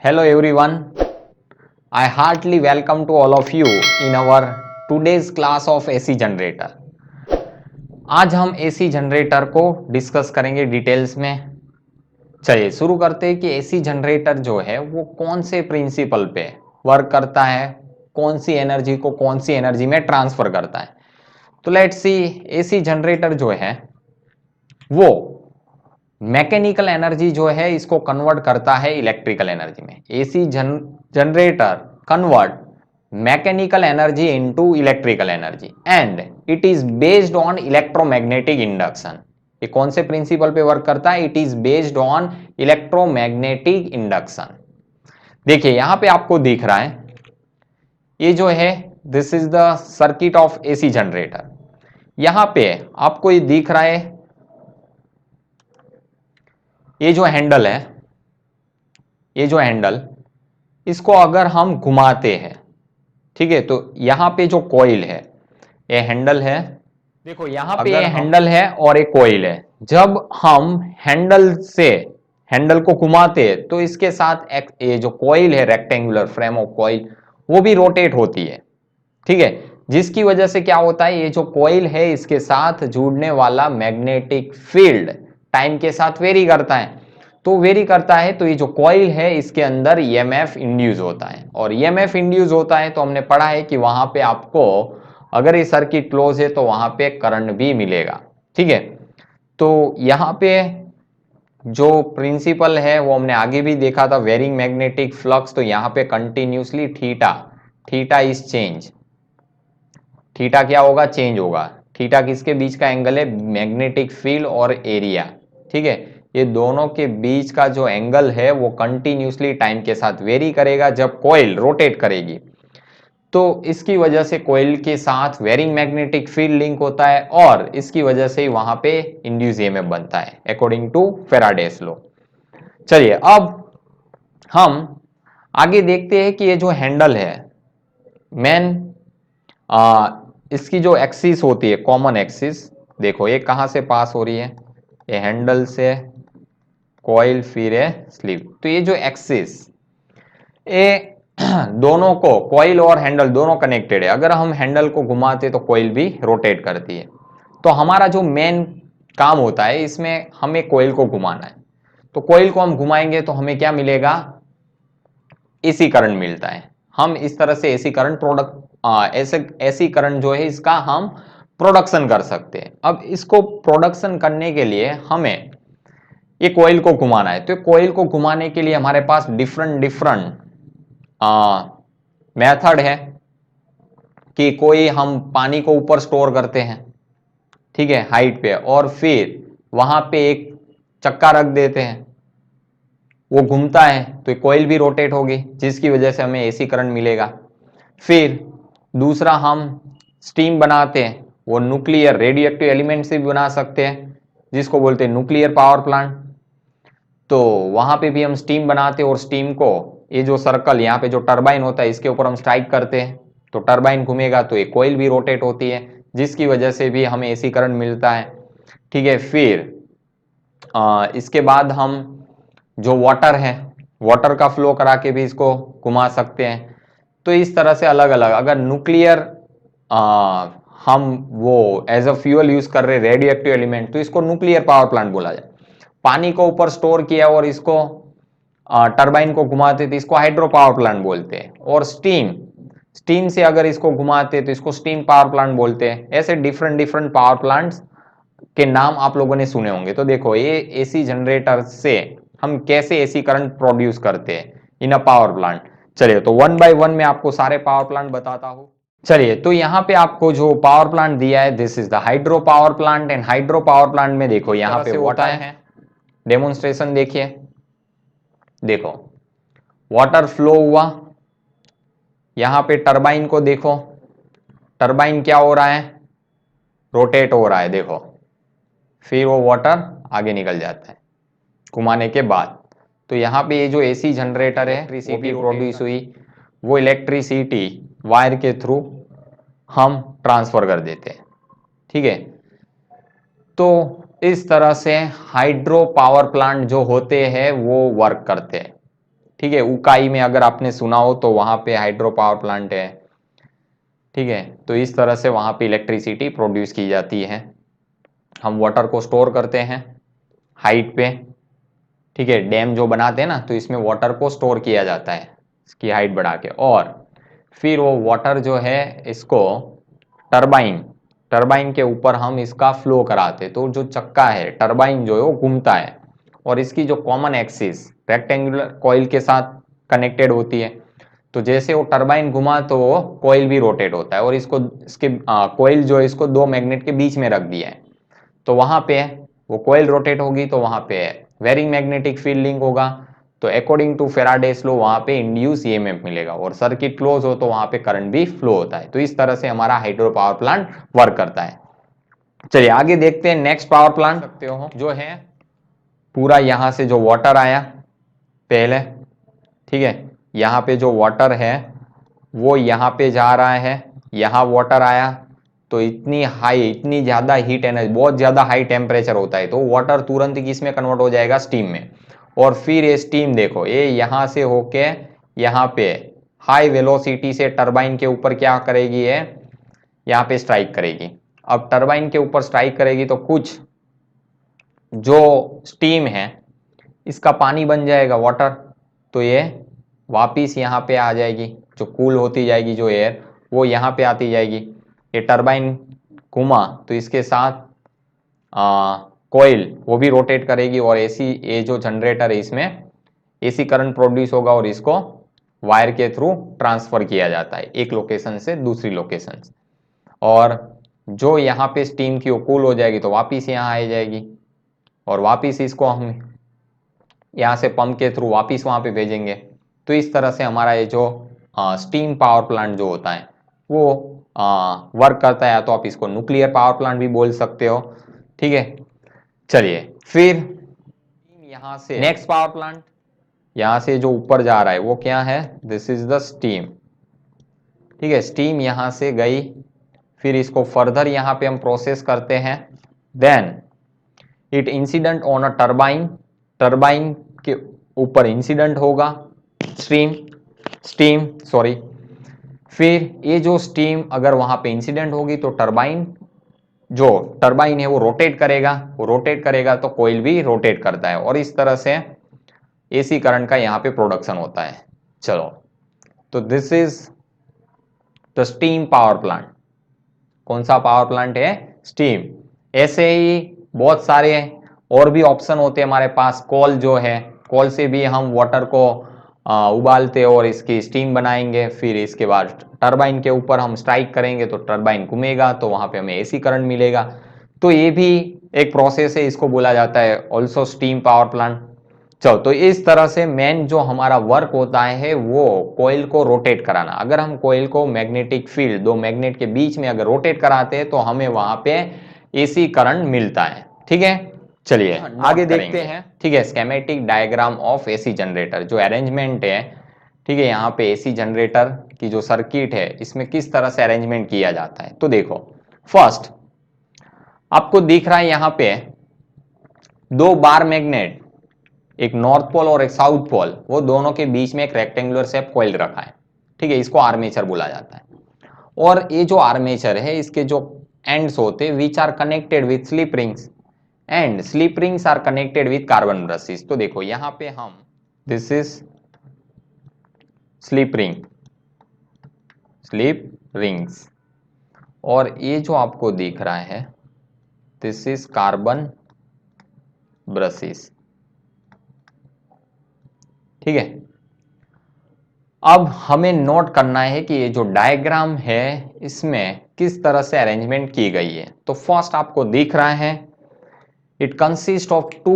Hello everyone, I heartily welcome to all of you in our today's class of AC generator. आज हम AC generator को discuss करेंगे details में। चलिए शुरू करते हैं कि AC जनरेटर जो है वो कौन से प्रिंसिपल पे वर्क करता है, कौन सी एनर्जी को कौन सी एनर्जी में ट्रांसफर करता है। तो लेट्स सी, AC जनरेटर जो है वो मैकेनिकल एनर्जी जो है इसको कन्वर्ट करता है इलेक्ट्रिकल एनर्जी में। AC generator convert mechanical energy into electrical energy and it is based on electromagnetic induction. ये कौन से प्रिंसिपल पे वर्क करता है? It is based on electromagnetic induction. देखिए यहां पे आपको दिख रहा है, ये जो है this is the circuit of AC generator. यहां पे आपको ये दिख रहा है, ये जो हैंडल है, ये जो हैंडल, इसको अगर हम घुमाते हैं, ठीक है, तो यहां पे जो कॉइल है, ये हैंडल है, देखो यहां पे ये हैंडल है और एक कॉइल है। जब हम हैंडल को घुमाते हैं तो इसके साथ ये जो कॉइल है, रेक्टेंगुलर फ्रेम ऑफ कॉइल, वो भी रोटेट होती है, ठीक है, जिसकी वजह से क्या होता है, ये जो कॉइल है इसके साथ जुड़ने वाला मैग्नेटिक फील्ड टाइम के साथ वेरी करता है। तो वेरी करता है तो ये जो कॉइल है इसके अंदर ईएमएफ इंड्यूस होता है, और ईएमएफ इंड्यूस होता है तो हमने पढ़ा है कि वहां पे आपको, अगर ये सर्किट क्लोज है तो वहां पे करंट भी मिलेगा, ठीक है। तो यहां पे जो प्रिंसिपल है वो हमने आगे भी देखा था, वेरिंग मैग्नेटिक फ्लक्स। तो यहां पे continuously theta, theta is change, theta क्या होगा? चेंज होगा। थीटा किसके बीच का एंगल है? मैग्नेटिक फील्ड और एरिया, ठीक है। ये दोनों के बीच का जो एंगल है वो कंटिन्यूसली टाइम के साथ वेरी करेगा जब कॉइल रोटेट करेगी। तो इसकी वजह से कॉइल के साथ वेरिंग मैग्नेटिक फील्ड लिंक होता है और इसकी वजह से वहां पे इंड्यूस ईएमएफ बनता है अकॉर्डिंग टू फैराडेस लॉ। चलिए अब हम आगे देखते हैं कि ये जो हैंडल है, मेन इसकी जो एक्सिस होती है, कॉमन एक्सिस, देखो ये कहां से पास हो रही है? ये हैंडल से कॉइल फिर है स्लीव। तो ये जो एक्सिस, ये दोनों को, कॉइल और हैंडल दोनों कनेक्टेड है। अगर हम हैंडल को घुमाते तो कॉइल भी रोटेट करती है। तो हमारा जो मेन काम होता है इसमें हमें कॉइल को घुमाना है। तो कॉइल को हम घुमाएंगे तो हमें क्या मिलेगा? एसी करंट मिलता है। हम इस तरह से एसी करंट एसी करंट जो है इसका हम प्रोडक्शन कर सकते हैं। अब इसको प्रोडक्शन करने के लिए हमें ये कॉइल को घुमाना है। तो कॉइल को घुमाने के लिए हमारे पास डिफरेंट डिफरेंट मेथड है कि कोई हम पानी को ऊपर स्टोर करते हैं, ठीक है, हाइट पे, और फिर वहां पे एक चक्का रख देते हैं, वो घूमता है तो कॉइल भी रोटेट होगी जिसकी वजह से हमें एसी करंट मिलेगा। फिर दूसरा हम स्टीम बनाते हैं, वो न्यूक्लियर रेडियोएक्टिव एलिमेंट से भी बना सकते हैं जिसको बोलते हैं न्यूक्लियर पावर प्लांट। तो वहां पे भी हम स्टीम बनाते हैं और स्टीम को, ये जो सर्कल यहाँ पे जो टरबाइन होता है इसके ऊपर हम स्ट्राइक करते हैं तो टरबाइन घूमेगा तो एक कॉइल भी रोटेट होती है जिसकी वजह से भी हमें एसी करंट मिलता है, ठीक है। फिर इसके बाद हम जो वाटर है, वाटर का फ्लो करा के भी इसको घुमा सकते हैं। तो इस तरह से अलग अलग, अगर न्यूक्लियर हम वो एज अ फ्यूल यूज कर रहे रेडियो एक्टिव एलिमेंट तो इसको न्यूक्लियर पावर प्लांट बोला जाए। पानी को ऊपर स्टोर किया और इसको टरबाइन को घुमाते तो इसको हाइड्रो पावर प्लांट बोलते हैं। और स्टीम, स्टीम से अगर इसको घुमाते तो इसको स्टीम पावर प्लांट बोलते हैं। ऐसे डिफरेंट डिफरेंट पावर प्लांट्स के नाम आप लोगों ने सुने होंगे। तो देखो ये एसी जनरेटर से हम कैसे एसी करंट प्रोड्यूस करते हैं इन अ पावर प्लांट। चलिए तो वन बाय वन में आपको सारे पावर प्लांट बताता हूं। चलिए तो यहाँ पे आपको जो पावर प्लांट दिया है, this is the hydro power plant. And hydro power plant में देखो यहाँ पे होता है, डेमोन्स्ट्रेशन देखिए, देखो वाटर फ्लो हुआ, यहाँ पे टरबाइन को देखो, टरबाइन क्या हो रहा है? रोटेट हो रहा है, देखो, फिर वो वाटर आगे निकल जाता है घुमाने के बाद। तो यहाँ पे ये जो एसी जनरेटर है, इलेक्ट्रिसिटी प्रोड्यूस हुई, वो इलेक्ट्रिसिटी वायर के थ्रू हम ट्रांसफर कर देते हैं, ठीक है। तो इस तरह से हाइड्रो पावर प्लांट जो होते हैं वो वर्क करते हैं। ठीक है, उकाई में अगर आपने सुना हो तो वहां पे हाइड्रो पावर प्लांट है। ठीक है, तो इस तरह से वहां पे इलेक्ट्रिसिटी प्रोड्यूस की जाती है। हम वाटर को स्टोर करते हैं हाइट पे। ठीक है, डैम जो बनाते हैं ना, तो इसमें वाटर को स्टोर किया जाता है इसकी हाइट बढ़ा के, और फिर वो वाटर जो है इसको टरबाइन टरबाइन के ऊपर हम इसका फ्लो कराते। तो जो चक्का है, टरबाइन जो है वो घूमता है, और इसकी जो कॉमन एक्सिस रेक्टेंगुलर कॉइल के साथ कनेक्टेड होती है। तो जैसे वो टरबाइन घुमा तो वो कॉइल भी रोटेट होता है, और इसको इसके कॉइल जो है इसको दो मैग्नेट के बीच में रख दिया है। तो वहां पे वो कॉइल रोटेट होगी तो वहां पे वेरिंग मैग्नेटिक फील्ड लिंक होगा। तो अकॉर्डिंग टू फेराडेस लॉ वहां पे इंड्यूस ईएमएफ मिलेगा, और सर्किट क्लोज हो तो वहां पे करंट भी फ्लो होता है। तो इस तरह से हमारा हाइड्रो पावर प्लांट वर्क करता है। चलिए आगे देखते हैं नेक्स्ट पावर प्लांट सकते हो जो है पूरा यहां से जो वाटर आया पहले। ठीक है, यहाँ पे जो वाटर है वो यहाँ पे जा रहा है, यहाँ वाटर आया तो इतनी हाई, इतनी ज्यादा हीट एनर्जी, बहुत ज्यादा हाई टेम्परेचर होता है, तो वाटर तुरंत किस में कन्वर्ट हो जाएगा, स्टीम में। और फिर ये स्टीम देखो ये यहाँ से होके यहाँ पे हाई वेलोसिटी से टरबाइन के ऊपर क्या करेगी, ये यहाँ पे स्ट्राइक करेगी। अब टरबाइन के ऊपर स्ट्राइक करेगी तो कुछ जो स्टीम है इसका पानी बन जाएगा वाटर, तो ये वापिस यहाँ पे आ जाएगी, जो कूल होती जाएगी जो एयर वो यहाँ पे आती जाएगी। ये टरबाइन घुमा तो इसके साथ कॉइल वो भी रोटेट करेगी, और एसी ये जो जनरेटर है इसमें एसी करंट प्रोड्यूस होगा, और इसको वायर के थ्रू ट्रांसफर किया जाता है एक लोकेशन से दूसरी लोकेशन। और जो यहाँ पे स्टीम की वो कूल हो जाएगी तो वापिस यहाँ आ जाएगी, और वापिस इसको हम यहाँ से पंप के थ्रू वापिस वहाँ पे भेजेंगे। तो इस तरह से हमारा ये जो स्टीम पावर प्लांट जो होता है वो वर्क करता है, या तो आप इसको न्यूक्लियर पावर प्लांट भी बोल सकते हो। ठीक है, चलिए फिर यहाँ से नेक्स्ट पावर प्लांट, यहाँ से जो ऊपर जा रहा है वो क्या है, दिस इज द स्टीम। ठीक है, स्टीम यहाँ से गई, फिर इसको फर्दर यहाँ पे हम प्रोसेस करते हैं, then it incident on a turbine, turbine के ऊपर इंसिडेंट होगा स्टीम स्टीम सॉरी। फिर ये जो स्टीम अगर वहां पे इंसिडेंट होगी तो टरबाइन, जो टरबाइन है वो रोटेट करेगा, वो रोटेट करेगा तो कोयल भी रोटेट करता है, और इस तरह से एसी करंट का यहाँ पे प्रोडक्शन होता है। चलो, तो this is the steam power plant. कौन सा पावर प्लांट है, स्टीम। ऐसे ही बहुत सारे और भी ऑप्शन होते हैं हमारे पास। कोल जो है, कोल से भी हम वाटर को उबालते और इसकी स्टीम बनाएंगे, फिर इसके बाद टरबाइन के ऊपर हम स्ट्राइक करेंगे तो टरबाइन घूमेगा तो वहां पे हमें एसी करंट मिलेगा। तो ये भी एक प्रोसेस है, इसको बोला जाता है ऑल्सो स्टीम पावर प्लांट। चलो, तो इस तरह से मेन जो हमारा वर्क होता है वो कोयल को रोटेट कराना। अगर हम कोयल को मैग्नेटिक फील्ड, दो मैग्नेट के बीच में अगर रोटेट कराते हैं तो हमें वहां पे एसी करंट मिलता है। ठीक है, चलिए आगे देखते हैं। ठीक है, schematic diagram of AC generator, जो अरेंजमेंट है। ठीक है, यहाँ पे एसी जनरेटर की जो सर्किट है इसमें किस तरह से अरेंजमेंट किया जाता है, तो देखो फर्स्ट आपको दिख रहा है यहाँ पे दो बार मैग्नेट, एक नॉर्थ पोल और एक साउथ पोल, वो दोनों के बीच में एक रेक्टेंगुलर शेप कॉइल रखा है। ठीक है, इसको आर्मेचर बोला जाता है। और ये जो आर्मेचर है इसके जो एंड्स होते हैं which are connected with slip rings, and slip rings are connected with carbon brushes. तो देखो यहां पे हम, this is slip ring, slip rings, और ये जो आपको दिख रहा है दिस इज कार्बन ब्रशेस। ठीक है, अब हमें नोट करना है कि ये जो डायग्राम है इसमें किस तरह से अरेंजमेंट की गई है। तो फर्स्ट आपको दिख रहा है it consist of two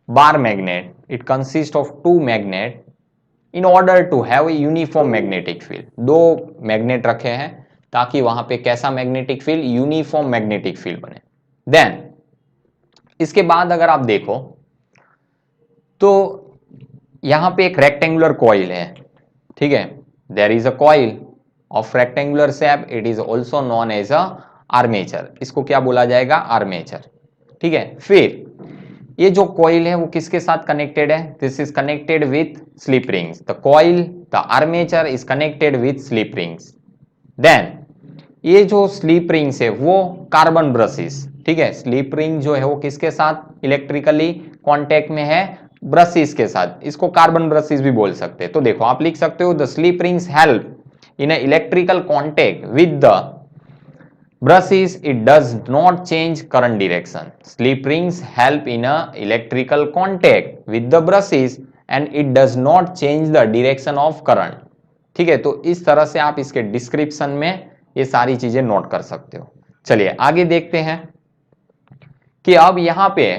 bar magnet, it consist of two magnet in order to have a uniform magnetic field. दो मैग्नेट रखे हैं ताकि वहां पे कैसा magnetic field, uniform magnetic field बने। देन इसके बाद अगर आप देखो तो यहां पे एक रेक्टेंगुलर कॉइल है। ठीक है, there is a coil of rectangular shape, it is also known as a armature. इसको क्या बोला जाएगा, आर्मेचर। ठीक है, फिर ये जो कॉइल है वो किसके साथ कनेक्टेड है? This is connected with slip rings. The coil, the armature is connected with slip rings. Then ये जो स्लीप रिंग्स है वो कार्बन ब्रशेस, ठीक है, स्लीप रिंग जो है वो किसके साथ इलेक्ट्रिकली कांटेक्ट में है? ब्रशेस के साथ। इसको कार्बन ब्रशेस भी बोल सकते हैं। तो देखो आप लिख सकते हो the slip rings help in electrical contact with the brushes, it does not change current direction. Slip rings help in a electrical contact with the brushes and it does not change the direction of current. ठीक है, तो इस तरह से आप इसके description में ये सारी चीजें नोट कर सकते हो। चलिए आगे देखते हैं कि अब यहां पे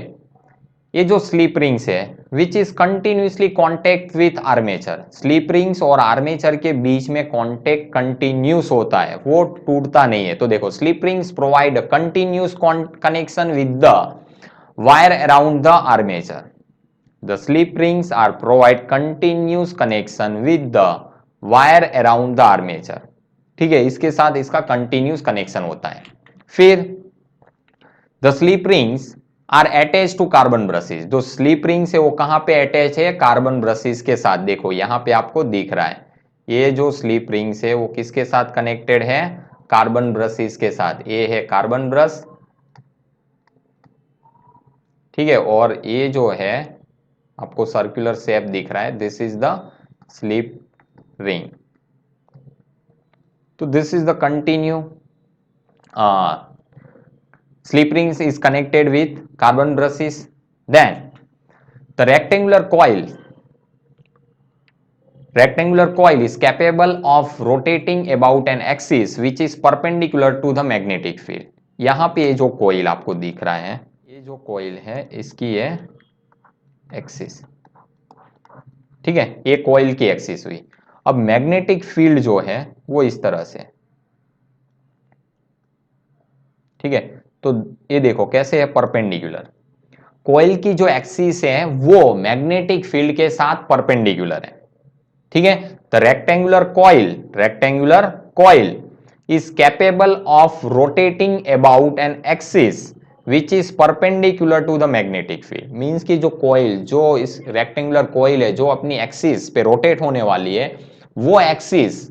ये जो स्लीप रिंग्स है which is continuously contact with armature, sleep rings और आर्मेचर के बीच में कॉन्टेक्ट कंटिन्यूस होता है, वो टूटता नहीं है। तो देखो slip rings provide continuous connection with the wire around the armature. The slip rings are provide continuous connection with the wire around the armature. ठीक है, इसके साथ इसका कंटिन्यूस कनेक्शन होता है। फिर the slip rings are attach to carbon brushes. जो slip rings है वो कहां पे अटैच है? कार्बन ब्रशेस के साथ। देखो यहां पे आपको दिख रहा है ये जो स्लीप रिंग्स है वो किसके साथ कनेक्टेड है? कार्बन ब्रशेस के साथ। ये है कार्बन ब्रश, ठीक है, और ये जो है आपको सर्कुलर शेप दिख रहा है, this is the slip ring. तो this is the continue slip rings is connected with carbon brushes. Then the rectangular coil is capable of rotating about an axis which is perpendicular to the magnetic field. यहां पे ये जो coil आपको दिख रहा है, ये जो coil है इसकी ये एक्सिस, ठीक है, ये coil की एक्सिस हुई। अब मैग्नेटिक फील्ड जो है वो इस तरह से, ठीक है, तो ये देखो कैसे है? परपेंडिकुलर। कॉइल की जो एक्सिस है वो मैग्नेटिक फील्ड के साथ परपेंडिकुलर है, ठीक है। The rectangular coil is capable of rotating about an axis which is perpendicular to the magnetic field. Means कि जो कॉइल, जो इस रेक्टेंगुलर कॉइल है जो अपनी एक्सिस पे रोटेट होने वाली है, वो एक्सिस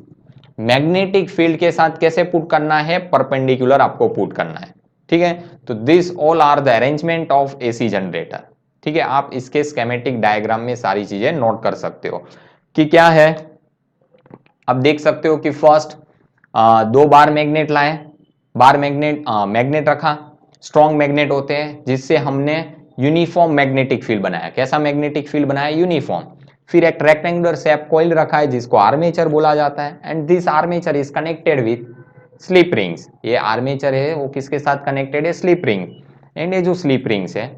मैग्नेटिक फील्ड के साथ कैसे पुट करना है? परपेंडिकुलर आपको पुट करना है, ठीक है। तो this all are the arrangement of AC generator, ठीक है। आप इसके स्केमेटिक डायग्राम में सारी चीजें नोट कर सकते हो कि क्या है। अब देख सकते हो कि फर्स्ट दो बार मैग्नेट लाए, बार मैग्नेट रखा, स्ट्रॉन्ग मैग्नेट होते हैं जिससे हमने यूनिफॉर्म मैग्नेटिक फील्ड बनाया। कैसा मैग्नेटिक फील्ड बनाया? यूनिफॉर्म। फिर एक रेक्टेंगुलर शेप कॉइल रखा है जिसको आर्मेचर बोला जाता है and this armature is connected with slip rings. ये आर्मेचर है वो किसके साथ कनेक्टेड है? Slip ring. एंड ये जो स्लिप रिंग्स है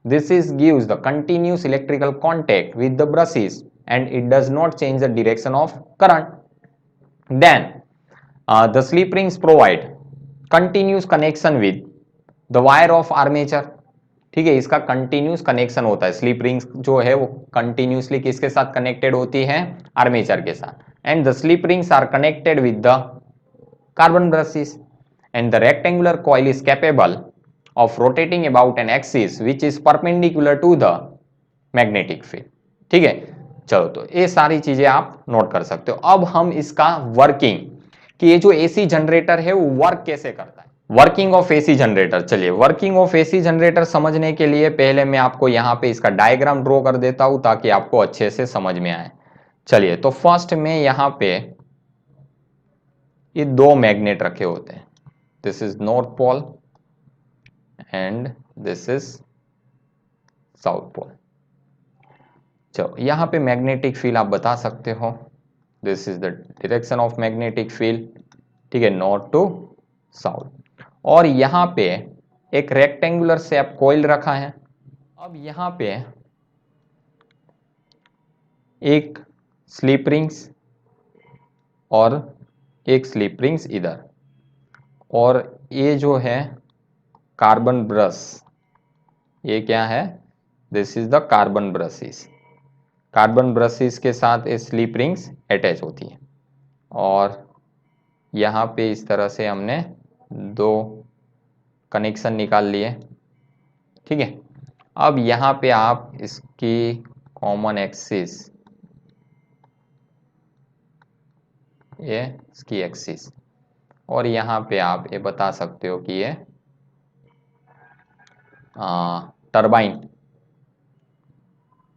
this is gives the continuous electrical contact with the brushes and it does not change the direction of current. Then the slip rings provide continuous connection with the wire of armature. ठीक है, इसका continuous connection होता है। Slip rings जो है वो continuously किसके साथ कनेक्टेड होती है? आर्मेचर के साथ। And the slip rings are connected with the carbon brushes and the rectangular coil is capable of rotating about an axis which is perpendicular to the magnetic field। ठीक है, चलो तो ये सारी चीजें आप नोट कर सकते हो। अब हम इसका वर्किंग, कि ये जो एसी जनरेटर है वो वर्क कैसे करता है, वर्किंग ऑफ एसी जनरेटर। चलिए वर्किंग ऑफ एसी जनरेटर समझने के लिए पहले मैं आपको यहां पे इसका डायग्राम ड्रॉ कर देता हूं ताकि आपको अच्छे से समझ में आए। चलिए तो फर्स्ट में यहां पे ये दो मैग्नेट रखे होते हैं, this is north pole and this is south pole. चलो यहां पे मैग्नेटिक फील्ड आप बता सकते हो, this is the direction of magnetic field, ठीक है, नॉर्थ टू साउथ। और यहां पे एक रेक्टेंगुलर शेप कॉइल रखा है। अब यहां पे एक स्लिप रिंग्स और एक स्लिप रिंग्स इधर, और ये जो है कार्बन ब्रश, ये क्या है? This is the carbon brushes. Carbon brushes के साथ ये स्लिप रिंग्स अटैच होती है और यहाँ पे इस तरह से हमने दो कनेक्शन निकाल लिए, ठीक है। अब यहां पे आप इसकी कॉमन एक्सिस, ये इसकी एक्सिस, और यहां पे आप ये बता सकते हो कि ये टरबाइन,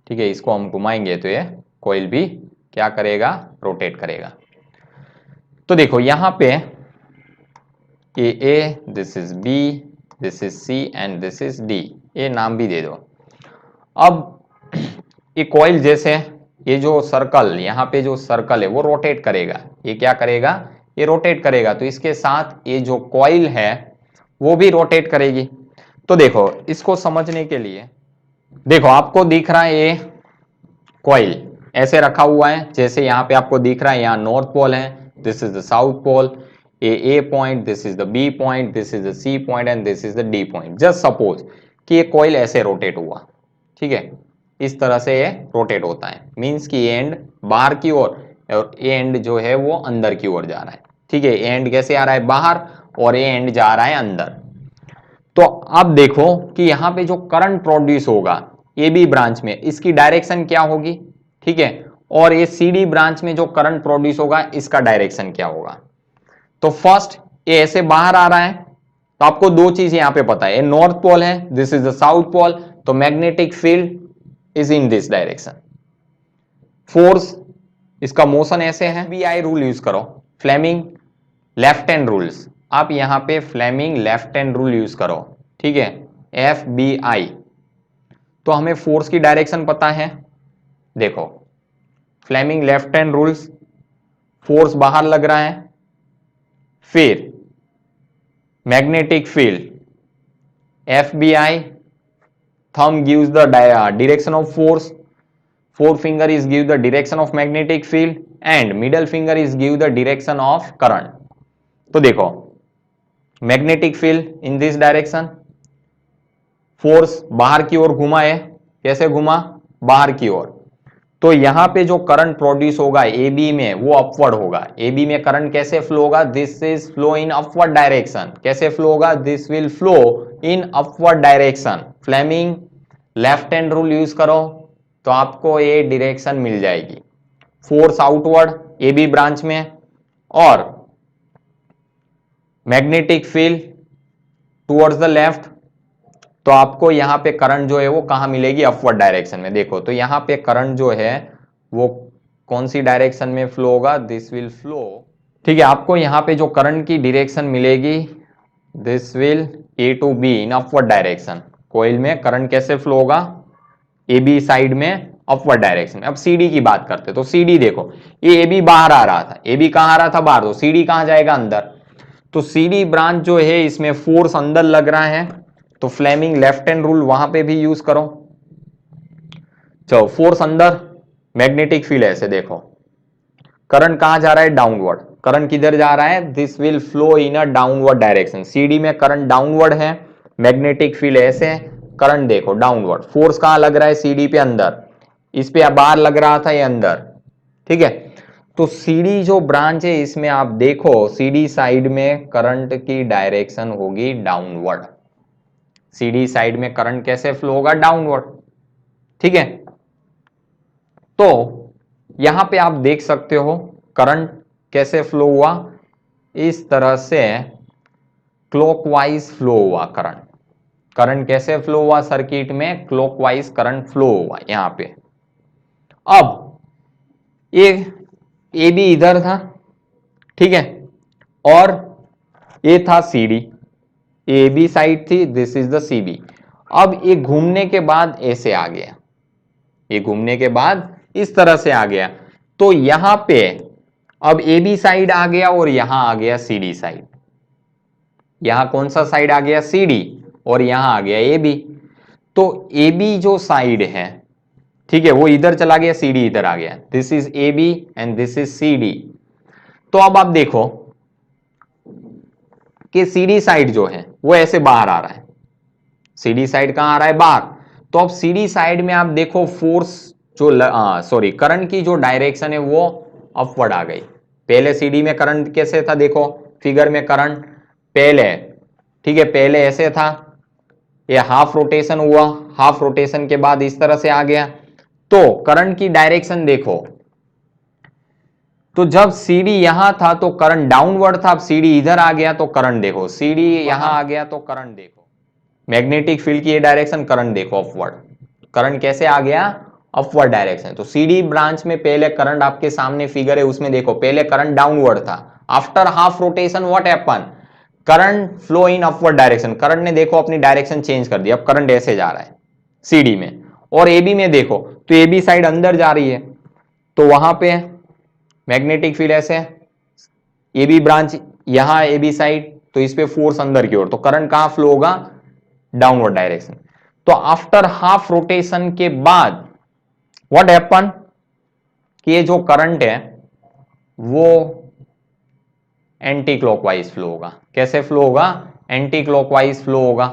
ठीक है, इसको हम घुमाएंगे तो ये कॉइल भी क्या करेगा, रोटेट करेगा। तो देखो यहां पे A, this is B, this is C and this is D, ये नाम भी दे दो। अब ये कॉइल जैसे, ये जो सर्कल यहाँ पे जो सर्कल है वो रोटेट करेगा, ये क्या करेगा, ये रोटेट करेगा, तो इसके साथ ये जो कॉइल है वो भी रोटेट करेगी। तो देखो इसको समझने के लिए, देखो आपको दिख रहा है ये कॉइल ऐसे रखा हुआ है, जैसे यहाँ पे आपको दिख रहा है, यहाँ नॉर्थ पोल है, this is the south pole, A point, this is the B point, this is the C point and this is the D point. Just suppose कि ये कॉइल ऐसे रोटेट हुआ, ठीक है, इस तरह से ये रोटेट होता है, मींस कि ये एंड बाहर की ओर और ये एंड जो है वो अंदर की ओर जा रहा है, ठीक है, ये एंड कैसे आ रहा है बाहर और ये एंड जा रहा है अंदर। तो अब देखो कि यहां पे जो करंट प्रोड्यूस होगा ए बी ब्रांच में, इसकी डायरेक्शन क्या होगी, ठीक है, और ये सी डी ब्रांच में जो करंट प्रोड्यूस होगा इसका डायरेक्शन क्या होगा। तो फर्स्ट ये ऐसे बाहर आ रहा है, तो आपको दो चीज यहां पे पता है, ये नॉर्थ पोल है, this is the south pole, तो magnetic field is in this direction, force, इसका मोशन ऐसे है, बी आई रूल यूज करो, फ्लेमिंग लेफ्ट हैंड रूल्स, आप यहां पे Fleming left hand rule use करो, ठीक है, एफ बी आई। तो हमें फोर्स की डायरेक्शन पता है, देखो Fleming left hand rules, force बाहर लग रहा है, फिर magnetic field F B I, thumb gives the direction of force, forefinger is give the direction of magnetic field and middle finger is give the direction of current। तो देखो magnetic field in this direction, force बाहर की ओर घुमा है, कैसे घुमा, बाहर की ओर, तो यहां पे जो करंट प्रोड्यूस होगा ए बी में वो अपवर्ड होगा, ए बी में करंट कैसे फ्लो होगा, this is flow in upward direction, कैसे फ्लो होगा, this will flow in upward direction, Fleming left hand rule use करो तो आपको ये डायरेक्शन मिल जाएगी, force outward A B branch में, और magnetic field towards the left, तो आपको यहां पे करंट जो है वो कहां मिलेगी, अपवर्ड डायरेक्शन में। देखो तो यहां पे करंट जो है वो कौन सी डायरेक्शन में फ्लो होगा, दिस विल फ्लो, ठीक है, आपको यहां पे जो करंट की डायरेक्शन मिलेगी, this will A to B in upward direction, coil में करंट कैसे फ्लो होगा, ए बी साइड में अपवर्ड डायरेक्शन में। अब सी डी की बात करते, तो सी डी देखो ये ए बी बाहर आ रहा था, ए बी कहां आ रहा था, बाहर, तो सी डी कहां जाएगा, अंदर, तो सी डी ब्रांच जो है इसमें फोर्स अंदर लग रहा है, तो फ्लेमिंग लेफ्ट हैंड रूल वहां पे भी यूज करो। चलो फोर्स अंदर, मैग्नेटिक फील्ड ऐसे देखो, करंट कहां जा रहा है, डाउनवर्ड, करंट किधर जा रहा है, this will flow in a downward direction, CD में करंट डाउनवर्ड है, मैग्नेटिक फील्ड ऐसे है, करंट देखो डाउनवर्ड, फोर्स कहां लग रहा है, सीडी पे अंदर, इस पे बाहर लग रहा था ये अंदर, ठीक है, तो सीडी जो ब्रांच है इसमें आप देखो सीडी साइड में करंट की डायरेक्शन होगी डाउनवर्ड, सीडी साइड में करंट कैसे फ्लो होगा, डाउनवर्ड, ठीक है। तो यहां पे आप देख सकते हो करंट कैसे फ्लो हुआ, इस तरह से क्लॉकवाइज फ्लो हुआ करंट, करंट कैसे फ्लो हुआ सर्किट में, क्लॉकवाइज करंट फ्लो हुआ यहां पे। अब ये ए बी इधर था, ठीक है, और ये था C D, A B side थी, this is the C B. अब ये घूमने के बाद ऐसे आ गया, ये घूमने के बाद इस तरह से आ गया, तो यहां पे अब ए बी साइड आ गया और यहां आ गया सी डी साइड, यहां कौन सा साइड आ गया, सी डी, और यहां आ गया ए बी, तो ए बी जो साइड है, ठीक है, वो इधर चला गया, सी डी इधर आ गया, this is A B and this is C D. तो अब आप देखो कि सी डी साइड जो है वो ऐसे बाहर आ रहा है, सी डी साइड कहां आ रहा है, बाहर, तो अब सी डी साइड में आप देखो फोर्स जो सॉरी करंट की जो डायरेक्शन है वो अपवर्ड आ गई, पहले सी डी में करंट कैसे था, देखो फिगर में करंट पहले, ठीक है, पहले ऐसे था, ये हाफ रोटेशन हुआ, हाफ रोटेशन के बाद इस तरह से आ गया। तो करंट की डायरेक्शन देखो, तो जब सीडी यहां था तो करंट डाउनवर्ड था, अब सीडी इधर आ गया तो करंट देखो, सीडी यहां आ गया तो करंट देखो, मैग्नेटिक फील्ड की ये डायरेक्शन, करंट देखो अपवर्ड, करंट कैसे आ गया, अपवर्ड डायरेक्शन। तो सीडी ब्रांच में पहले करंट आपके सामने फिगर है, उसमें देखो पहले करंट डाउनवर्ड था, after half rotation what happen, current flow in upward direction, current ने देखो अपनी डायरेक्शन चेंज कर दी, अब करंट ऐसे जा रहा है सीडी में। और एबी में देखो तो एबी साइड अंदर जा रही है, तो वहां पे मैग्नेटिक फील्ड ऐसे, एबी ब्रांच यहां एबी साइड, तो इस पे फोर्स अंदर की ओर, तो करंट कहां फ्लो होगा, डाउनवर्ड डायरेक्शन। तो आफ्टर हाफ रोटेशन के बाद व्हाट हैपन कि ये जो करंट है वो एंटी क्लॉकवाइज फ्लो होगा। कैसे फ्लो होगा, एंटी क्लॉकवाइज फ्लो होगा।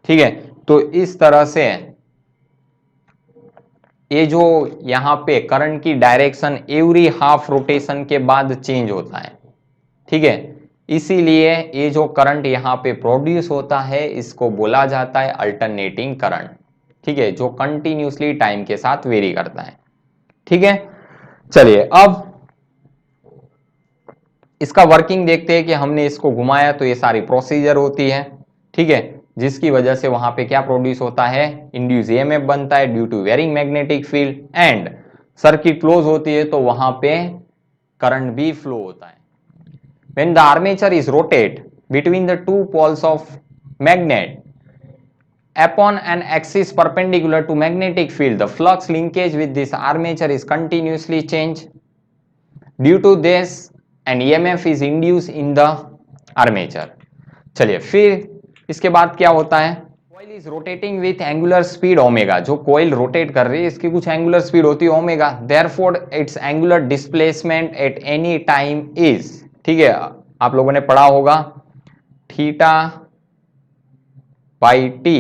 ठीक है, तो इस तरह से ये जो यहां पे करंट की डायरेक्शन एवरी हाफ रोटेशन के बाद चेंज होता है। ठीक है, इसीलिए ये जो करंट यहां पे प्रोड्यूस होता है इसको बोला जाता है अल्टरनेटिंग करंट। ठीक है, जो कंटिन्यूसली टाइम के साथ वेरी करता है। ठीक है, चलिए अब इसका वर्किंग देखते हैं कि हमने इसको घुमाया तो ये सारी प्रोसीजर होती है। ठीक है, जिसकी वजह से वहां पे क्या प्रोड्यूस होता है, इंड्यूस ईएमएफ बनता है due to varying magnetic field, and circuit close होती है तो वहां पे करंट भी फ्लो होता है। When the armature is rotate between the two poles of magnet upon an axis perpendicular to magnetic field, the flux linkage with this armature is continuously changed. Due to this, an EMF is induced in the armature. चलिए फिर इसके बाद क्या होता है, coil is rotating with angular speed omega, जो coil rotate कर रही है इसकी कुछ angular speed होती है omega, therefore its angular displacement at any time is, ठीक है आप लोगों ने पढ़ा होगा, theta by T,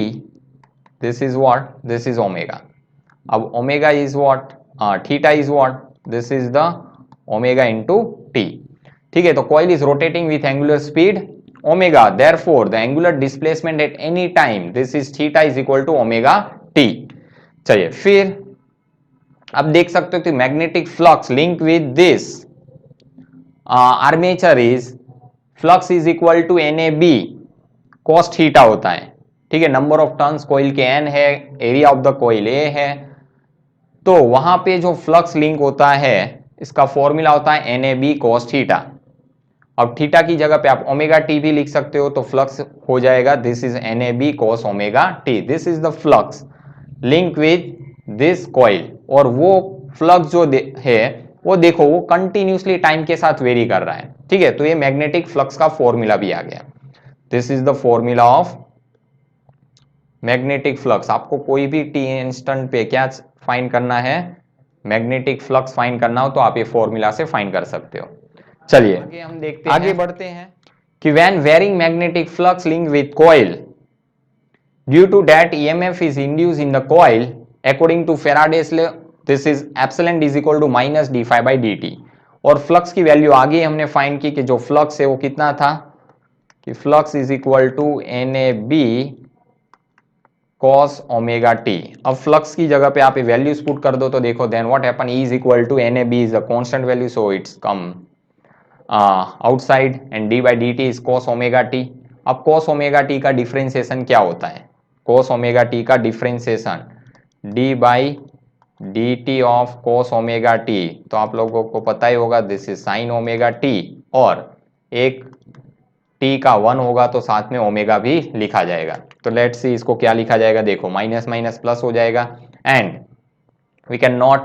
this is what, this is omega. अब omega is what, theta is what, this is the omega into T. ठीक है, तो coil is rotating with angular speed omega, therefore the angular displacement at any time this is theta is equal to omega T. चलिए फिर अब देख सकते हो कि magnetic flux link with this armature is flux is equal to N A B cos theta होता है। ठीक है, नंबर ऑफ टर्न्स कोइल के एन है, एरिया ऑफ द कोइल ए है, तो वहां पे जो फ्लक्स लिंक होता है इसका फॉर्मूला होता है N A B cos theta. अब थीटा की जगह पे आप ओमेगा टी भी लिख सकते हो, तो फ्लक्स हो जाएगा this is N A B cos omega T, this is the flux link with this coil. और वो फ्लक्स जो है वो देखो वो कंटिन्यूसली टाइम के साथ वेरी कर रहा है। ठीक है, तो ये मैग्नेटिक फ्लक्स का फॉर्मूला भी आ गया, this is the formula of magnetic flux. आपको कोई भी टी इंस्टेंट पे क्या फाइंड करना है, मैग्नेटिक फ्लक्स फाइंड करना हो तो आप ये फॉर्मूला से फाइंड कर सकते हो। चलिए आगे हम देखते हैं, आगे बढ़ते हैं कि when varying magnetic flux link with coil due to that EMF is induce in the coil according to Faraday's law, this is epsilon is equal to minus d phi by d t. और flux की value आगे हमने find की कि जो flux है वो कितना था, कि flux is equal to N A B cos omega t. अब फ्लक्स की जगह पे आप वैल्यूज पुट कर दो तो देखो then what happen, E is equal to N A B is a constant value so it's come outside and d by d t is cos omega t. अब cos ओमेगा टी का differentiation क्या होता है, cos omega t का differentiation d by d t of cos omega t, तो आप लोगों को पता ही होगा this is sine omega t, और एक टी का 1 होगा तो साथ में ओमेगा भी लिखा जाएगा। तो लेट्स सी इसको क्या लिखा जाएगा, देखो माइनस माइनस प्लस हो जाएगा, and we can not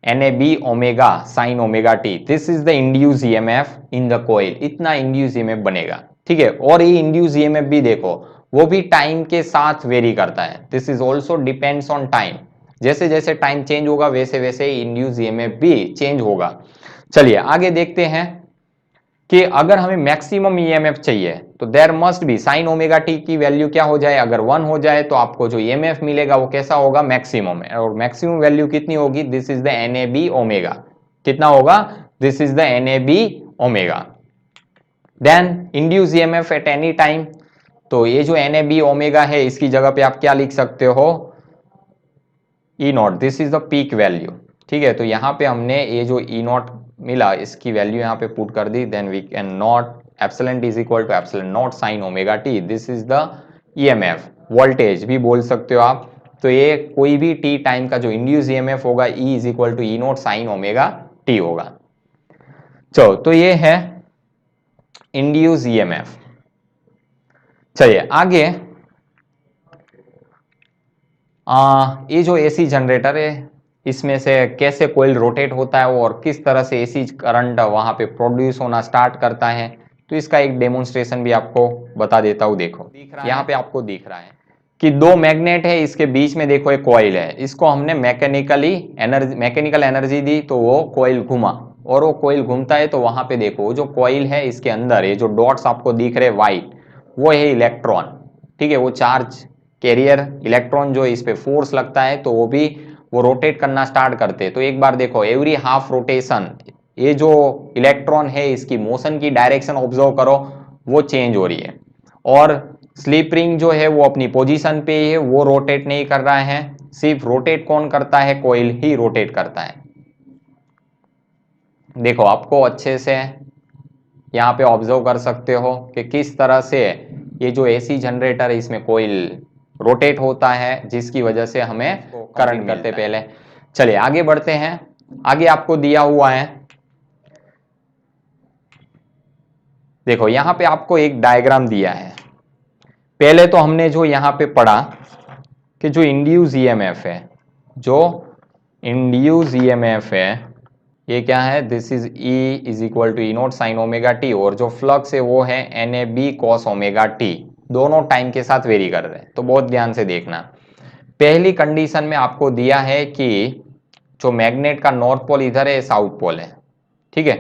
N A B omega sine omega T, this is the induce EMF in the coil, इतना इंड्यूस ईएमएफ बनेगा। ठीक है, और ये इंड्यूस ईएमएफ भी देखो वो भी टाइम के साथ वेरी करता है, this is also depends on time, जैसे जैसे टाइम चेंज होगा वैसे वैसे इंड्यूस ईएमएफ भी चेंज होगा। चलिए आगे देखते हैं कि अगर हमें मैक्सिमम ईएमएफ चाहिए तो there must be sine omega t की वैल्यू क्या हो जाए, अगर 1 हो जाए तो आपको जो ईएमएफ मिलेगा वो कैसा होगा, मैक्सिमम है, और मैक्सिमम वैल्यू कितनी होगी, this is the N A B omega, कितना होगा, this is the N A B omega. Then induce EMF at any time, तो ये जो NAB ओमेगा है इसकी जगह पे आप क्या लिख सकते हो, E naught, this is the peak value. ठीक है, तो यहाँ पे हमने ये जो ई नॉट मिला इसकी वैल्यू यहाँ पे पुट कर दी, then we can not epsilon T is equal to epsilon naught sine omega T, this is the EMF, voltage भी बोल सकते हो आप। तो ये कोई भी टी टाइम का जो इंड्यूस EMF होगा E is equal to E naught sine omega t होगा। चलो, तो ये है इंड्यूस EMF। चलिए आगे, ये जो AC जनरेटर है इसमें से कैसे कोयल रोटेट होता है और किस तरह से AC करंट वहां पे प्रोड्यूस होना स्टार्ट करता है, तो इसका एक डेमोन्स्ट्रेशन भी आपको बता देता हूं। देखो यहाँ पे आपको दिख रहा है कि दो मैग्नेट है, इसके बीच में देखो एक कॉइल है, इसको हमने मैकेनिकल एनर्जी दी तो वो कॉइल घुमा, और वो कॉइल घूमता है तो वहां पे देखो जो कॉइल है इसके अंदर ये जो डॉट्स आपको दिख रहे व्हाइट, वो है इलेक्ट्रॉन। ठीक है, वो चार्ज कैरियर इलेक्ट्रॉन जो इस पे फोर्स लगता है तो वो रोटेट करना स्टार्ट करते हैं। तो एक बार देखो एवरी हाफ रोटेशन ये जो इलेक्ट्रॉन है इसकी मोशन की डायरेक्शन ऑब्जर्व करो, वो चेंज हो रही है। और स्लिप रिंग जो है वो अपनी पोजीशन पे ही है, वो रोटेट नहीं कर रहा है, सिर्फ रोटेट कौन करता है, कॉइल ही रोटेट करता है। देखो आपको अच्छे से यहाँ पे ऑब्जर्व कर सकते हो कि किस तरह से ये जो AC जनरेटर है इसमें कॉइल रोटेट होता है, जिसकी वजह से हमें करंट करते पहले। चलिए आगे बढ़ते हैं। आगे आपको दिया हुआ है, देखो यहाँ पे आपको एक डायग्राम दिया है। पहले तो हमने जो यहाँ पे पढ़ा कि जो इंड्यूस EMF है, जो इंड्यूस EMF है ये क्या है, this is E is equal to E naught sine omega t, और जो फ्लक्स है वो है NAB कॉस ओमेगा टी, दोनों टाइम के साथ वेरी कर रहे हैं। तो बहुत ध्यान से देखना, पहली कंडीशन में आपको दिया है कि जो मैग्नेट का नॉर्थ पोल इधर है, साउथ पोल है। ठीक है,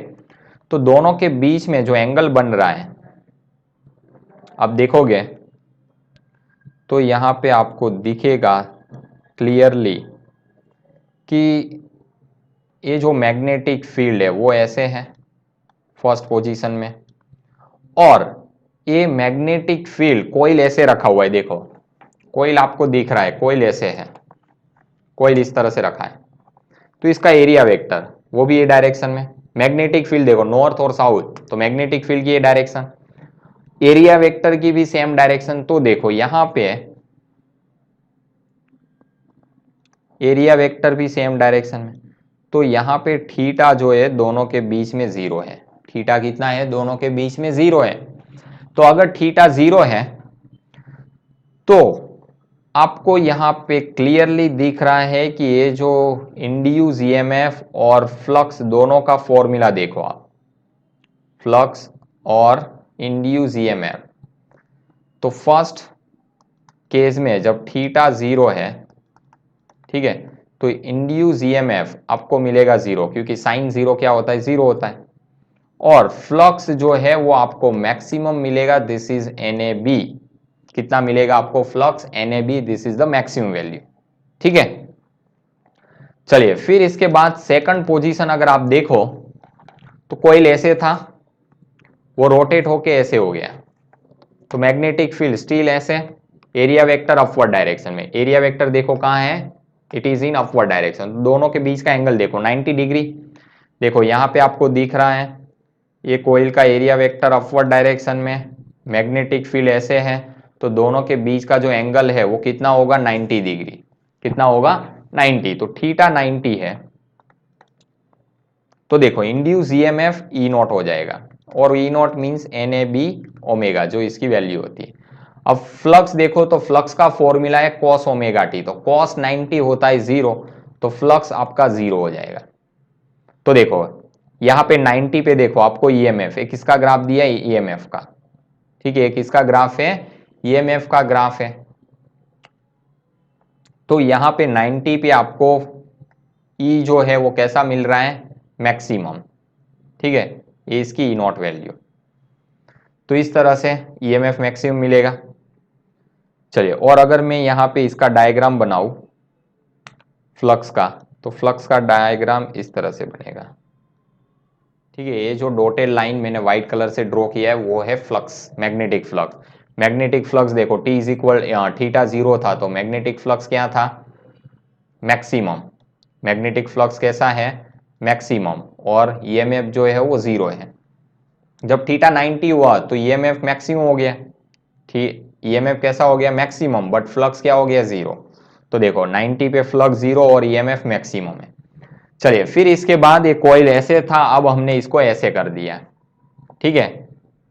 तो दोनों के बीच में जो एंगल बन रहा है, अब देखोगे तो यहां पे आपको दिखेगा क्लियरली कि ये जो मैग्नेटिक फील्ड है वो ऐसे है फर्स्ट पोजीशन में, और ये मैग्नेटिक फील्ड कोइल ऐसे रखा हुआ है। देखो कोइल आपको दिख रहा है, कोइल ऐसे है, कोइल इस तरह से रखा है, तो इसका एरिया वेक्टर वो भी ये डायरेक्शन में। मैग्नेटिक फील्ड देखो नॉर्थ और साउथ, तो मैग्नेटिक फील्ड की ये डायरेक्शन, एरिया वेक्टर की भी सेम डायरेक्शन। तो देखो यहां पे एरिया वेक्टर भी सेम डायरेक्शन में, तो यहां पे थीटा जो है दोनों के बीच में जीरो है। थीटा कितना है, दोनों के बीच में जीरो है। तो अगर थीटा जीरो है तो आपको यहां पे क्लियरली दिख रहा है कि ये जो इंड्यूस EMF और फ्लक्स दोनों का फॉर्मूला देखो आप, फ्लक्स और इंड्यूस EMF। तो फर्स्ट केस में जब थीटा जीरो है, ठीक है, तो इंड्यूस EMF आपको मिलेगा जीरो, क्योंकि साइन जीरो क्या होता है, जीरो होता है। और फ्लक्स जो है वो आपको मैक्सिमम मिलेगा, दिस इज NAB। कितना मिलेगा आपको flux, NAB, this is the maximum value. ठीक है, चलिए फिर इसके बाद सेकंड पोजीशन अगर आप देखो तो कॉइल ऐसे था, वो रोटेट होके ऐसे हो गया, तो मैग्नेटिक फील्ड स्टिल ऐसे, एरिया वेक्टर अपवर्ड डायरेक्शन में। एरिया वेक्टर देखो कहाँ है, it is in upward direction. दोनों के बीच का एंगल देखो 90 डिग्री। देखो यहाँ पे आपको दिख रहा है ये कोइल का एरिया वेक्टर अपवर्ड डायरेक्शन में, मैग्नेटिक फील्ड ऐसे है, तो दोनों के बीच का जो एंगल है वो कितना होगा, 90 डिग्री। कितना होगा, 90। तो थीटा 90 है, तो देखो इंड्यूस EMF E नॉट हो जाएगा, और E not means NAB omega, जो इसकी वैल्यू होती है। अब फ्लक्स देखो तो फ्लक्स का फॉर्मूला है कॉस ओमेगा टी, तो कॉस 90 होता है जीरो, तो फ्लक्स आपका जीरो हो जाएगा। तो देखो यहाँ पे 90 पे देखो आपको EMF, एक किसका ग्राफ दिया है, EMF का। ठीक है, एक किसका ग्राफ है, EMF का ग्राफ है। तो यहाँ पे 90 पे आपको E जो है वो कैसा मिल रहा है, मैक्सिमम। ठीक है, ये इसकी E नॉट वैल्यू, तो इस तरह से EMF मैक्सिमम मिलेगा। चलिए, और अगर मैं यहाँ पे इसका डायग्राम बनाऊं फ्लक्स का, तो फ्लक्स का डायग्राम इस तरह से बनेगा। ठीक है, ये जो डॉटेड लाइन मैंने व्हाइट कलर से ड्रॉ किया है वो है flux, magnetic flux. Magnetic flux देखो T इज इक्वल थीटा 0 था तो मैग्नेटिक फ्लक्स क्या था, मैक्सिमम। मैग्नेटिक फ्लक्स कैसा है, मैक्सिमम, और ईएमएफ जो है वो 0 है। जब थीटा 90 हुआ तो ईएमएफ मैक्सिमम हो गया, ईएमएफ कैसा हो गया, मैक्सिमम, बट फ्लक्स क्या हो गया, 0। तो देखो 90 पे फ्लक्स 0 और ईएमएफ मैक्सिमम है। चलिए फिर इसके बाद एक कॉइल ऐसे था, अब हमने इसको ऐसे कर दिया, ठीक है,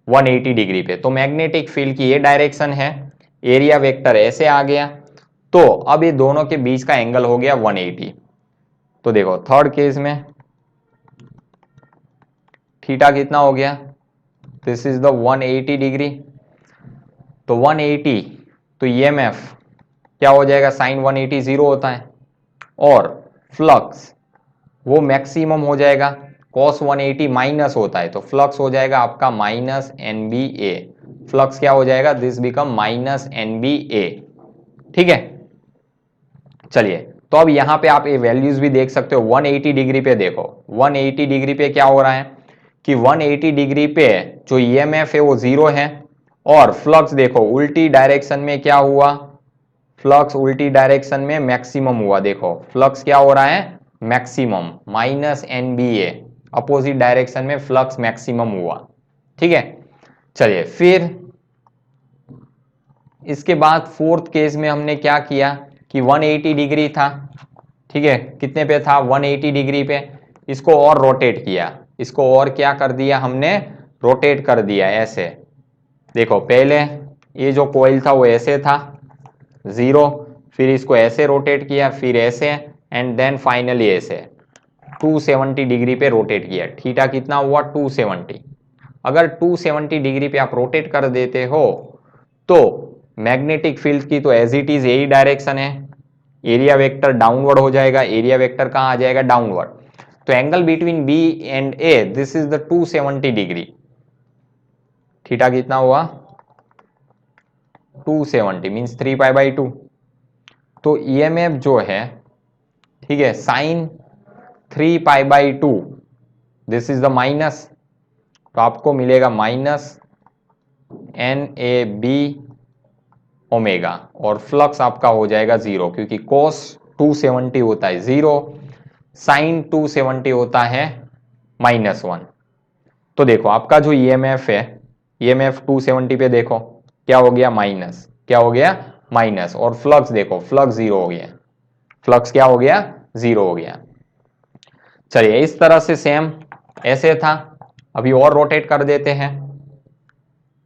180 डिग्री पे। तो मैग्नेटिक फील्ड की ये डायरेक्शन है, एरिया वेक्टर ऐसे आ गया, तो अब ये दोनों के बीच का एंगल हो गया 180। तो देखो थर्ड केस में थीटा कितना हो गया, दिस इज द 180 डिग्री। तो 180, तो ईएमएफ क्या हो जाएगा, साइन 180 0 होता है, और फ्लक्स वो मैक्सिमम हो जाएगा, cos 180 माइनस होता है, तो फ्लक्स हो जाएगा आपका माइनस NBA। फ्लक्स क्या हो जाएगा, दिस बिकम माइनस NBA, ठीक है। चलिए तो अब यहां पे आप ये वैल्यूज भी देख सकते हो, 180 डिग्री पे देखो, 180 डिग्री पे क्या हो रहा है कि 180 डिग्री पे जो ईएमएफ है वो 0 है, और फ्लक्स देखो उल्टी डायरेक्शन में क्या हुआ, फ्लक्स उल्टी डायरेक्शन में मैक्सिमम हुआ। देखो फ्लक्स क्या हो रहा है, maximum, minus NBA, opposite direction में फ्लक्स मैक्सिमम हुआ, ठीक है। चलिए फिर इसके बाद फोर्थ केस में हमने क्या किया कि 180 डिग्री था, ठीक है, कितने पे था, 180 डिग्री पे, इसको और रोटेट किया, इसको और क्या कर दिया हमने, रोटेट कर दिया ऐसे। देखो पहले ये जो कॉइल था वो ऐसे था 0, फिर इसको ऐसे रोटेट किया, फिर ऐसे, एंड देन फाइनली ऐसे 270 डिग्री पे रोटेट किया। थीटा कितना हुआ, 270। अगर 270 डिग्री पे आप रोटेट कर देते हो तो मैग्नेटिक फील्ड की तो एज इट इज यही डायरेक्शन है, एरिया वेक्टर डाउनवर्ड हो जाएगा, एरिया वेक्टर कहां आ जाएगा, डाउनवर्ड। तो angle between B and A, this is the 270 degree. Theta कितना हुआ, 270 मीन्स 3π/2। तो ईएमएफ जो है, ठीक है, sine 3π/2, this is the minus, तो आपको मिलेगा माइनस NAB ओमेगा, और फ्लक्स आपका हो जाएगा 0, क्योंकि cos 270 होता है 0, साइन 270 होता है -1। तो देखो आपका जो ईएमएफ है, ईएमएफ 270 पे देखो क्या हो गया, माइनस, क्या हो गया, माइनस, और फ्लक्स देखो, फ्लक्स 0 हो गया, फ्लक्स क्या हो गया, 0 हो गया। चलिए इस तरह से सेम ऐसे था, अभी और रोटेट कर देते हैं।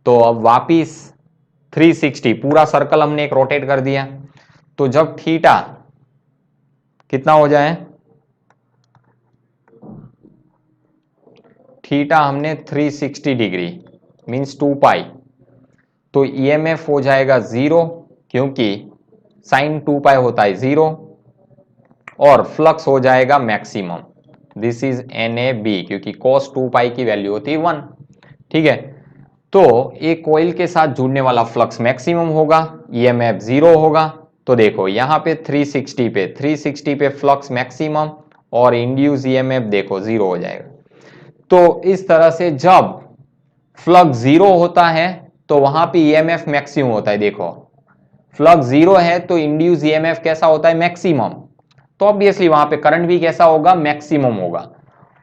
तो अब वापिस 360, पूरा सर्कल हमने एक रोटेट कर दिया। तो जब थीटा कितना हो जाए, थीटा हमने 360 डिग्री मीन्स 2π, तो ईएमएफ हो जाएगा 0, क्योंकि साइन 2π होता है 0, और फ्लक्स हो जाएगा मैक्सिमम, दिस इज NAB, क्योंकि cos 2π की वैल्यू होती है 1, ठीक है। तो एक कॉइल के साथ जुड़ने वाला फ्लक्स मैक्सिमम होगा, ईएमएफ 0 होगा। तो देखो यहाँ पे 360 पे फ्लक्स मैक्सिमम, और इंड्यूस ईएमएफ देखो 0 हो जाएगा। तो इस तरह से जब फ्लक्स 0 होता है तो वहां पे ईएमएफ मैक्सिमम होता है। देखो फ्लक्स 0 है तो इंड्यूस ईएमएफ कैसा होता है, मैक्सिमम, तो ऑब्वियसली वहां पे करंट भी कैसा होगा, मैक्सिमम होगा।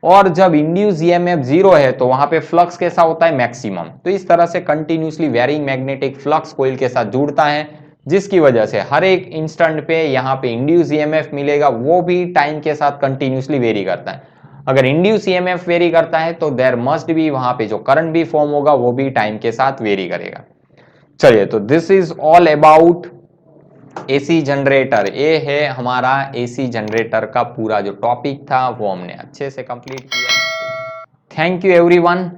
और जब इंड्यूस ईएमएफ 0 है तो वहां पे फ्लक्स कैसा होता है, मैक्सिमम। तो इस तरह से continuously varying magnetic flux coil के साथ जुड़ता है, जिसकी वजह से हर एक इंस्टेंट पे यहाँ पे इंड्यूस ईएमएफ मिलेगा, वो भी टाइम के साथ कंटिन्यूसली वेरी करता है। अगर इंड्यूस ईएमएफ वेरी करता है तो देयर मस्ट भी वहां पे जो करंट भी फॉर्म होगा वो भी टाइम के साथ वेरी करेगा। चलिए तो this is all about AC generator. ये है हमारा एसी जनरेटर का पूरा जो टॉपिक था वो हमने अच्छे से कंप्लीट किया। Thank you everyone.